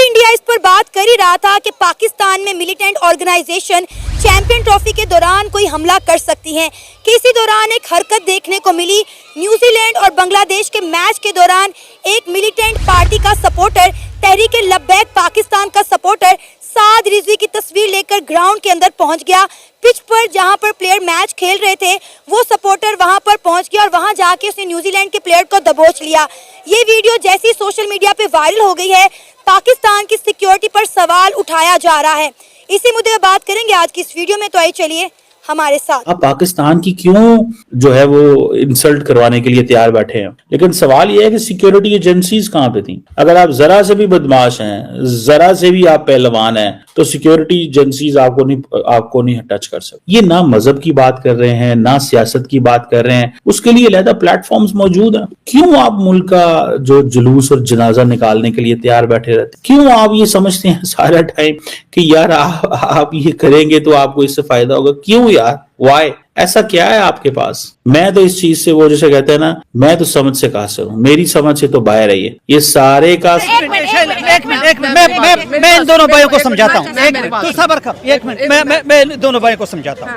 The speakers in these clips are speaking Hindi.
इंडिया इस पर बात कर ही रहा था कि पाकिस्तान में मिलिटेंट ऑर्गेनाइजेशन चैंपियन ट्रॉफी के दौरान कोई हमला कर सकती हैं कि इसी दौरान एक हरकत देखने को मिली। न्यूजीलैंड और बांग्लादेश के मैच के दौरान एक मिलिटेंट पार्टी का सपोर्टर, तहरीक लब्बैक पाकिस्तान का सपोर्टर साद रिजवी की तस्वीर लेकर ग्राउंड के अंदर पहुंच गया। पिच पर जहां पर प्लेयर मैच खेल रहे थे वो सपोर्टर वहां पर पहुंच गया और वहां जाके उसने न्यूजीलैंड के प्लेयर को दबोच लिया। ये वीडियो जैसी सोशल मीडिया पे वायरल हो गई है, पाकिस्तान की सिक्योरिटी पर सवाल उठाया जा रहा है। इसी मुद्दे पर बात करेंगे आज की इस वीडियो में, तो आइए चलिए हमारे साथ। आप पाकिस्तान की क्यों जो है वो इंसल्ट करवाने के लिए तैयार बैठे हैं, लेकिन सवाल यह है कि सिक्योरिटी एजेंसीज कहां पे थी? अगर आप जरा से भी बदमाश हैं, जरा से भी आप पहलवान हैं, तो सिक्योरिटी एजेंसीज आपको नहीं टच कर सकते। ये ना मजहब की बात कर रहे हैं, ना सियासत की बात कर रहे हैं, उसके लिए अलहदा प्लेटफॉर्म्स मौजूद हैं। क्यों आप मुल्क का जो जुलूस और जनाजा निकालने के लिए तैयार बैठे रहते? क्यों आप ये समझते हैं सारा टाइम कि यार आप ये करेंगे तो आपको इससे फायदा होगा? क्यों यार? वाई? ऐसा क्या है आपके पास? मैं तो इस चीज से, वो जैसे कहते हैं ना, मैं तो समझ से कासिर हूँ, मेरी समझ से तो बाहर है। ये सारे का एक मिनट मैं इन दोनों भाइयों को समझाता हूँ। एक मिनट तू सब्र कर, एक मिनट मैं इन दोनों भाइयों को समझाता हूँ।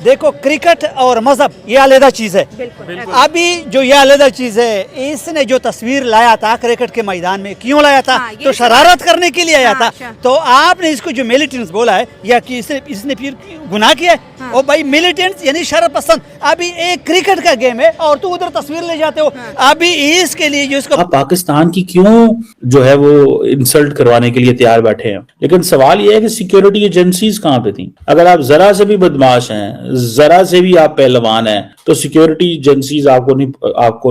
देखो, क्रिकेट और मजहब ये अलग चीज है। अभी जो ये अलग चीज है, इसने जो तस्वीर लाया था क्रिकेट के मैदान में, क्यों लाया था? तो शरारत करने के लिए आया था। तो आपने इसको जो मिलिटेंट्स बोला है या कि इसने फिर गुनाह किया है। और भाई मिलिटेंट्स यानी शरारत पसंद। अभी एक क्रिकेट का गेम है और तू उधर तस्वीर ले जाते हो। अभी इसके लिए जो इसको आप पाकिस्तान की क्यों जो है वो इंसल्ट करवाने के लिए तैयार बैठे हैं, लेकिन सवाल यह है कि सिक्योरिटी एजेंसीज कहां पे थी? अगर आप जरा से भी बदमाश हैं, जरा से भी आप पहलवान हैं, तो सिक्योरिटी एजेंसीज आपको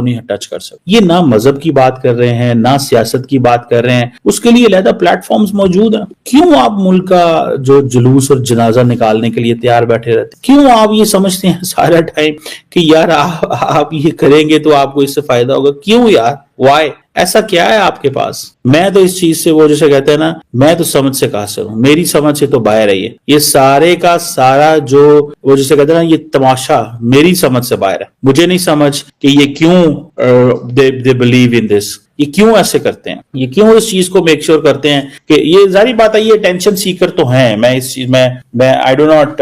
नहीं टच कर सकते। ये ना मजहब की बात कर रहे हैं, ना सियासत की बात कर रहे हैं, उसके लिए अलहदा प्लेटफॉर्म्स मौजूद हैं। क्यों आप मुल्क का जो जुलूस और जनाजा निकालने के लिए तैयार बैठे रहते? क्यों आप ये समझते हैं सारा टाइम कि यार आप ये करेंगे तो आपको इससे फायदा होगा? क्यों यार? वाई? ऐसा क्या है आपके पास? मैं तो इस चीज से, वो जैसे कहते हैं ना, मैं तो समझ से कासिर हूँ, मेरी समझ से तो बाहर है। ये सारे का सारा जो, वो जैसे कहते हैं ना, ये तमाशा मेरी समझ से बाहर है। मुझे नहीं समझ कि ये क्यों दे बिलीव इन दिस, ये क्यों ऐसे करते हैं, ये क्यों इस चीज को मेक श्योर करते हैं कि ये जारी बात है, ये अटेंशन सीकर तो हैं। मैं इस चीज मैं I do not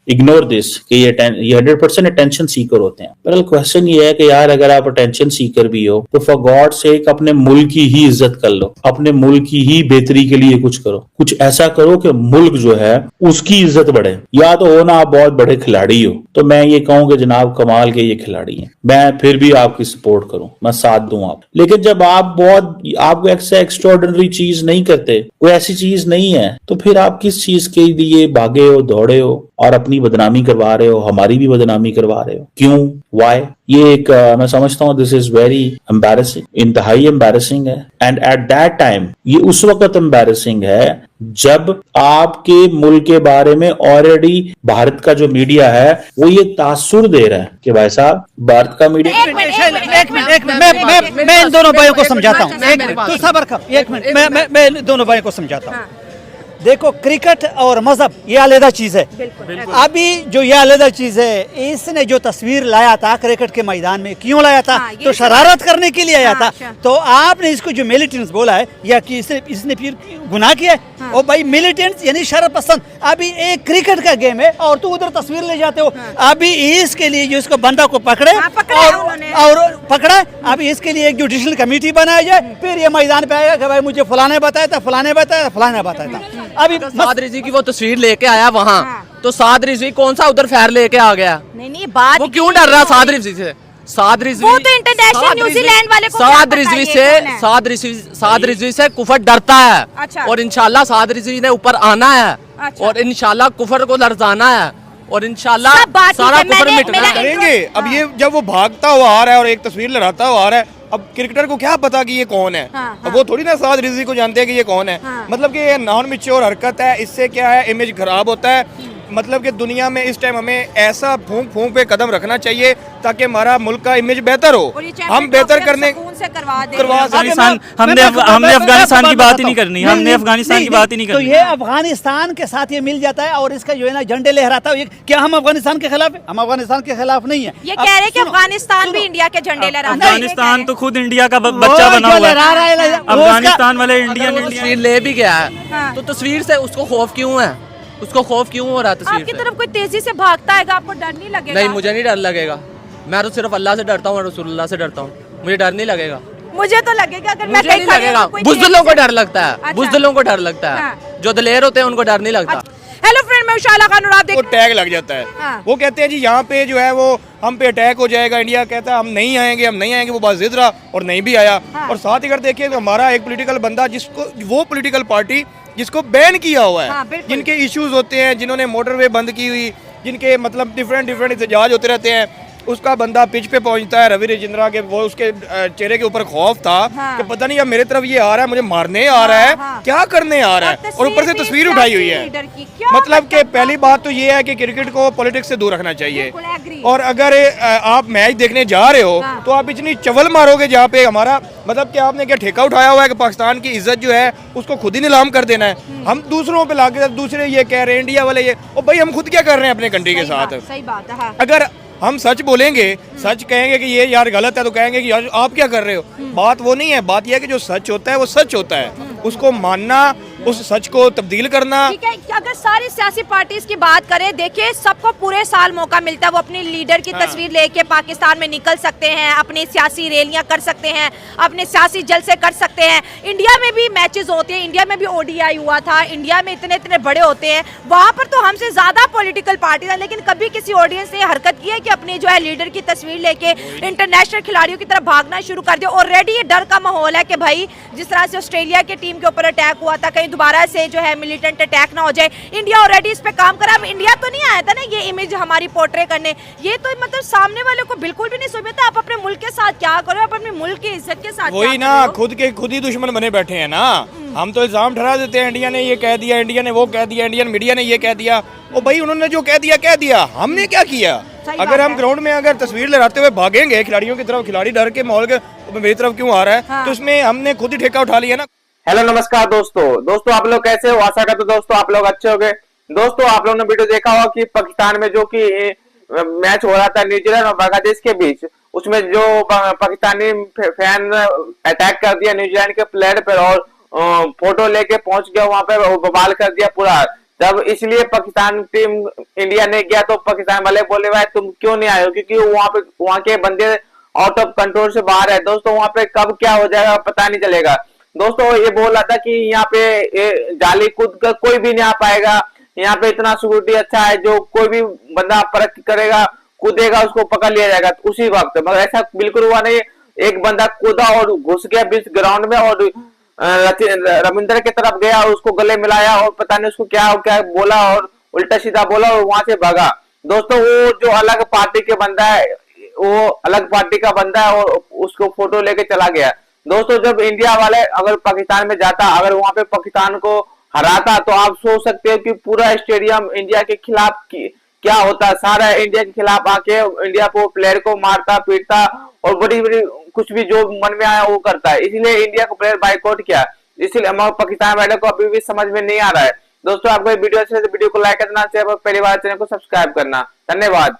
ignore this कि ये 100% अटेंशन सीकर होते हैं। पर क्वेश्चन ये है कि यार अगर आप अटेंशन सीकर भी हो तो फॉर गॉड सेक अपने मुल्क की ही इज्जत कर लो, अपने मुल्क की ही बेहतरी के लिए कुछ करो, कुछ ऐसा करो कि मुल्क जो है उसकी इज्जत बढ़े। या तो हो ना आप बहुत बड़े खिलाड़ी हो, तो मैं ये कहूँ कि जनाब कमाल के ये खिलाड़ी हैं, मैं फिर भी आपकी सपोर्ट करूं, मैं साथ दूं आप। लेकिन जब आप ऐसा एक्स्ट्राऑर्डिनरी चीज नहीं करते, कोई ऐसी चीज नहीं है, तो फिर आप किस चीज के लिए भागे हो, दौड़े हो और अपनी बदनामी करवा रहे हो, हमारी भी बदनामी करवा रहे हो? क्यों? वाई? ये एक मैं समझता हूँ दिस इज वेरी एम्बैरेसिंग, इंतहाई एम्बैरेसिंग है। एंड एट दैट टाइम ये उस वक्त एम्बैरेसिंग है जब आपके मुल्क के बारे में ऑलरेडी भारत का जो मीडिया है वो ये तासुर दे रहा है कि भाई साहब भारत का मीडिया। एक मिनट मैं इन दोनों भाइयों को समझाता हूँ। एक मिनट तू सब्र कर, एक मिनट मैं इन दोनों भाइयों को समझाता हूँ। देखो, क्रिकेट और मजहब ये अलग चीज है। अभी जो ये अलग चीज है, इसने जो तस्वीर लाया था क्रिकेट के मैदान में, क्यों लाया था? तो शरारत करने के लिए आया था। तो आपने इसको जो मिलिटेंट्स बोला है या कि इसने फिर गुनाह किया है। और भाई मिलिटेंट्स यानी शरारत पसंद। अभी एक क्रिकेट का गेम है और तू उधर तस्वीर ले जाते हो। अभी इसके लिए जो इसको बंदा को पकड़े और पकड़ा, अभी इसके लिए एक जुडिशल कमेटी बनाया जाए, फिर ये मैदान पे आएगा कि भाई मुझे फलाने बताया था, फलाने बताया, फलाने बताया था। अभी साद रिजवी की वो तस्वीर लेके आया वहाँ, तो साद रिजवी कौन सा उधर फैर लेके आ गया? नहीं बात वो क्यों डर रहा साद रिजवी से? साद रिजवी वो तो इंटरनेशनल न्यूजीलैंड वाले को साद रिजवी से कुफर डरता है। अच्छा। और इंशाल्लाह साद रिजवी ने ऊपर आना है। अच्छा। और इंशाल्लाह कुफर को लरजाना है और इंशाल्लाह सारा कुफर मिटना करेंगे। अब ये जब वो भागता हुआ आ रहा है और एक तस्वीर लहराता हुआ आ रहा है, अब क्रिकेटर को क्या पता कि ये कौन है? अब वो थोड़ी ना साद रिजवी को जानते हैं कि ये कौन है। मतलब कि ये नॉन मैच्योर हरकत है, इससे क्या है इमेज खराब होता है। मतलब कि दुनिया में इस टाइम हमें ऐसा फूंक फूंक पे कदम रखना चाहिए ताकि हमारा मुल्क का इमेज बेहतर हो, हम बेहतर करने करवा अफगानिस्तान हमने अफगानिस्तान की बात ही नहीं करनी, हमने अफगानिस्तान की बात ही नहीं तो करनी। ये अफगानिस्तान के साथ ये मिल जाता है और इसका जो है ना झंडे लहराता है। क्या हम अफगानिस्तान के खिलाफ है? हम अफगानिस्तान के खिलाफ नहीं है। ये कह रहे हैं कि अफगानिस्तान भी इंडिया के झंडे लहराता है। अफगानिस्तान तो खुद इंडिया का बच्चा बना हुआ है, अफगानिस्तान वाले इंडियन तस्वीर ले भी गया है तो तस्वीर से उसको खौफ क्यों है? उसको खौफ क्यों हो रहा है तस्वीर आपकी से? तरफ कोई तेजी से भागता है, आपको डर नहीं लगेगा? नहीं, मुझे नहीं डर लगेगा। मैं तो सिर्फ अल्लाह से डरता हूँ और रसूलुल्लाह से डरता हूँ, मुझे डर नहीं लगेगा। मुझे तो लगेगा अगर मैं मुझे नहीं कहीं खड़ी लगेगा। हूँ, कोई बुज़दिलों को तेजी से- डर लगता है, अच्छा। बुज़दिलों को डर लगता है, हाँ। जो दलेर होते हैं उनको डर नहीं लगता। हेलो फ्रेंड, मैं उशाला खान और आप देख वो टैग लग जाता है। हाँ। वो कहते हैं जी यहाँ पे जो है वो हम पे अटैक हो जाएगा, इंडिया कहता है हम नहीं आएंगे, हम नहीं आएंगे। वो बात जिद रहा और नहीं भी आया। हाँ। और साथ ही अगर देखिए तो हमारा एक पॉलिटिकल बंदा जिसको वो पॉलिटिकल पार्टी जिसको बैन किया हुआ है, हाँ, बिल्कुल। जिनके इश्यूज होते हैं, जिन्होंने मोटरवे बंद की हुई, जिनके मतलब डिफरेंट एहतजाज होते रहते हैं, उसका बंदा पिच पे पहुंचता है। रवि रजिंद्रा के वो उसके चेहरे के ऊपर खौफ था हाँ। कि पता नहीं अब मेरे तरफ ये आ रहा है, मुझे मारने आ रहा है, हाँ। क्या करने आ रहा है, और ऊपर से भी तस्वीर उठाई हुई सियासी है। लीडर की। क्या मतलब कि पहली बात तो ये है कि क्रिकेट को पॉलिटिक्स से दूर रखना चाहिए। बिल्कुल, agree। और अगर आप मैच देखने जा रहे हो हाँ। तो आप इतनी चवल मारोगे जहाँ पे हमारा मतलब कि आपने क्या ठेका उठाया हुआ है कि पाकिस्तान की इज्जत जो है उसको खुद ही नीलाम कर देना है। हम दूसरों पे लाके दूसरे ये कह रहे हैं इंडिया वाले ये, और भाई हम खुद क्या कर रहे हैं अपने कंट्री के साथ? सही बात है। हाँ। अगर हम सच बोलेंगे, सच कहेंगे कि ये यार गलत है, तो कहेंगे कि यार आप क्या कर रहे हो। बात वो नहीं है, बात यह है कि जो सच होता है वो सच होता है, उसको मानना, उस सच को तब्दील करना। ठीक है, अगर सारी सियासी पार्टीज की बात करें, देखिए सबको पूरे साल मौका मिलता है, वो अपनी लीडर की तस्वीर लेके पाकिस्तान में निकल सकते हैं, अपनी सियासी रैलियां कर सकते हैं, अपने सियासी जलसे कर सकते हैं। इंडिया में भी मैचेस होते हैं, इंडिया में भी ओडीआई हुआ था, इंडिया में इतने इतने बड़े होते हैं, वहाँ पर तो हमसे ज्यादा पॉलिटिकल पार्टीज हैं, लेकिन कभी किसी ऑडियंस ने हरकत की है कि अपनी जो है लीडर की तस्वीर लेके इंटरनेशनल खिलाड़ियों की तरफ भागना शुरू कर दिया। ऑलरेडी ये डर का माहौल है कि भाई जिस तरह से ऑस्ट्रेलिया की टीम के ऊपर अटैक हुआ था, कहीं दोबारा से जो है मिलिटेंट अटैक ना हो जाए। इंडिया ऑलरेडी इस पे काम करा। अब इंडिया तो नहीं आया था ना ये इमेज हमारी पोर्ट्रे करने, ये तो मतलब सामने वाले को बिल्कुल भी नहीं समझता आप अपने मुल्क के साथ क्या करो, आप अपने मुल्क की इज्जत के साथ वही क्या ना, कर रहे हो? खुद के खुद ही दुश्मन बने बैठे हैं ना। हम तो इल्जाम ठहरा देते हैं, इंडिया ने ये कह दिया, इंडिया ने वो कह दिया, इंडियन मीडिया ने ये कह दिया। और भाई उन्होंने जो कह दिया, हमने क्या किया? सही अगर बात हम है। ग्राउंड में अगर तस्वीर लहराते हुए भागेंगे खिलाड़ियों की तरफ, खिलाड़ी डर के माहौल के मेरी तरफ क्यों आ रहा है, हाँ। तो इसमें हमने खुद ही ठेका उठा लिया ना। हेलो नमस्कार दोस्तों आप लोग कैसे हो? आशा करते दोस्तों आप लोग अच्छे होंगे। दोस्तों आप लोगों ने वीडियो देखा होगा कि पाकिस्तान में जो कि मैच हो रहा था न्यूजीलैंड और बांग्लादेश के बीच, उसमें जो पाकिस्तानी फैन अटैक कर दिया न्यूजीलैंड के प्लेयर पर और फोटो लेके पहुंच गया वहां पे, बवाल कर दिया पूरा। जब इसलिए पाकिस्तान टीम इंडिया ने गया तो पाकिस्तान वाले बोले भाई तुम क्यों नहीं आए हो, क्योंकि वहां के बंदे आउट ऑफ कंट्रोल से बाहर है। दोस्तों वहां पे कब क्या हो जाएगा पता नहीं चलेगा। दोस्तों ये बोल रहा था कि यहाँ पे जाली कूद कर कोई भी नहीं आ पाएगा, यहाँ पे इतना सिक्योरिटी अच्छा है, जो कोई भी बंदा परख करेगा कूदेगा उसको पकड़ लिया जाएगा उसी वक्त। मगर ऐसा बिल्कुल हुआ नहीं। एक बंदा कूदा और घुस गया बीच ग्राउंड में और रविंद्र की तरफ गया और उसको गले मिलाया और पता नहीं उसको क्या बोला और उल्टा सीधा बोला और वहां से भागा। दोस्तों वो जो अलग पार्टी के बंदा है, वो अलग पार्टी का बंदा है और उसको फोटो लेके चला गया। दोस्तों जब इंडिया वाले अगर पाकिस्तान में जाता, अगर वहां पे पाकिस्तान को हराता, तो आप सोच सकते हो कि पूरा स्टेडियम इंडिया के खिलाफ क्या होता। सारा इंडिया के खिलाफ आके इंडिया को प्लेयर को मारता पीटता और बड़ी बड़ी कुछ भी जो मन में आया वो करता है। इसलिए इंडिया को प्लेयर बाइकआउट किया। इसलिए हमारे पाकिस्तान वाले को अभी भी समझ में नहीं आ रहा है। दोस्तों आपको वीडियो अच्छे से वीडियो को लाइक करना चाहिए, पहली बार चैनल को सब्सक्राइब करना। धन्यवाद।